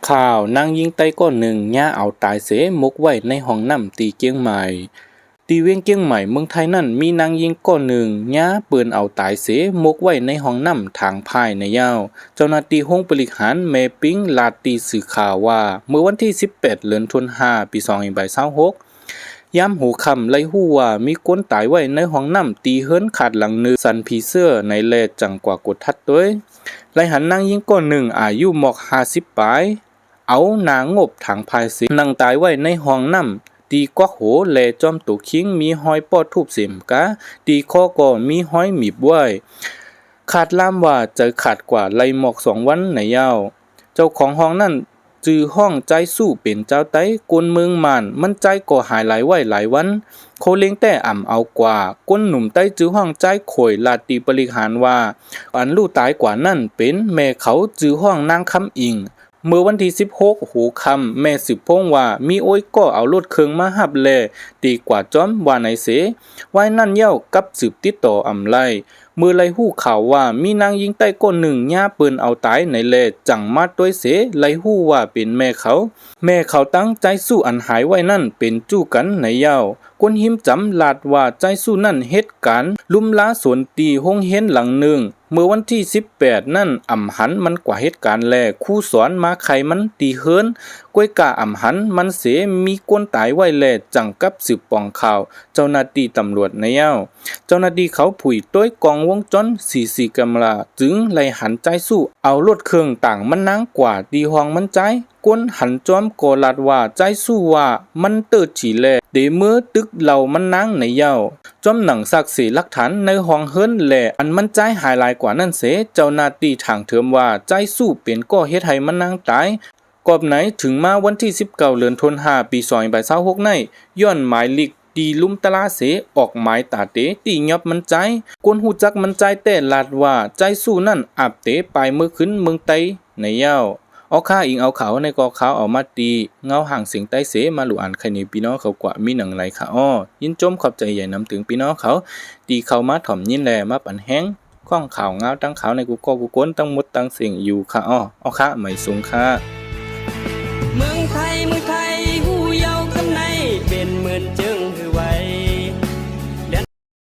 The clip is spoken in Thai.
ข่าวนางยิงไต้ก้อนหนึ่งย่าเอาตายเสมกไว้ในห้องน้ำตีเกียงใหม่ตีเวียงเกียงใหม่เมืองไทยนั่นมีนางยิงก้อนหนึ่งย่าปืนเอาตายเสมกไว้ในห้องน้ำทางภายในยาวเจ้าหน้าที่ห้องบริหารแม่ปิ้งลาตีสื่อข่าวว่าเมื่อวันที่18เดือนธันวาคมปี2526ยามหูค่ำไล่ฮู้ว่ามีคนตายไว้ในห้องน้ำตีเฮิรนขาดหลังนึสันผีเสื้อในแลจังกว่ากดทัดด้วยไล่หันนางยิงก้อนหนึ่งอายุหมอก50ปลายเอานางงบถังภายสินั่งตายไว้ในห้องน้ำตีกวักโหแลจอมตุกคิงมีห้อยปอดทูบเสียมกะตีข้อก็มีห้อยหมีบไว้ขาดล่ามว่าจะขาดกว่าไล่หมอก2วันในยาวเจ้าของห้องนั่นจือห้องใจสู้เป็นเจ้าไต้กวนเมืองมานมันใจก็หายหลายไว้หลายวันโคเลี้ยงแต่อ่ำเอากว่าก้นหนุ่มใต้จือห้องใจข่อยลาตีบริหารว่าอันลู่ตายกว่านั่นเป็นแม่เขาจือห้องนางคำอิงเมื่อวันที่16หูคำแม่สืบพงว่ามีโอ้ยก็เอารถเครื่องมาหับแลตีกว่าจอมว่าไหนเสไว้นั่นเย้ากับสืบติดต่ออำไลเมื่อไรหู้ข่าวว่ามีนางยิงใต้ก้นหนึ่งย่าปืนเอาตายในแลจังมาด้วยเสไรหู้ว่าเป็นแม่เขาตั้งใจสู้อันหายไว้นั่นเป็นจู้กันในยาวก้นหิมจำลาดว่าใจสู้นั่นเหตุการณ์ลุ่มล้าสวนตีห้องเห็นหลังหนึ่งเมื่อวันที่18นั่นอ่ำหันมันกว่าเหตุการณ์แลคู่สอนมาไขมันตีเฮิรนก้วยกาอ่ำหันมันเสมีก้นตายไว้แลจังกับสืบปองข่าวเจ้าหน้าที่ตำรวจในยาวเจ้าหน้าที่เขาผุยต้วยกองวงจร44กำลาจึงไล่หันใจสู้เอารถเครื่องต่างมันนางกว่าดีห้องมันใจก้นหันจอมโกลาดว่าใจสู้ว่ามันเติดฉีแลเดเมื่อตึกเหล่ามันนางในยาวจอมหนังสักสีหลักฐานในห้องเฮิรนแลอันมันใจหายหลายกว่านั่นเสเจ้าหน้าที่ทางเถิมว่าใจสู้เป็นก็เฮ็ดให้มันนางตายกอบไหนถึงมาวันที่19เดือนธันวาคมปี2526ในย้อนหมายลิกตีลุ่มตลาเสออกหมายตาเตตียอบมันใจกวนหูจักมันใจแต่ลาดว่าใจสู้นั่นอับเตไปเมื่อขึ้นเมืองไตในยาวเอาข้าอิงเอาเขาในกอเขาเอามาตีเงาห่างเสียงใต้เสมาหลุอันใครในพี่น้องเขากว่ามีหนังไหลค่ะอ้อยินจมขอบใจใหญ่นำถึงพี่น้องเขาตีเขามาถ่อมยินแลมาปั่นแห้งข้องข่าวเงาตั้งเขาในกูก็กูก้นตั้งมดตั้งเสียงอยู่ค่ะอ้อเอาค่ะไม่สูงค่ะ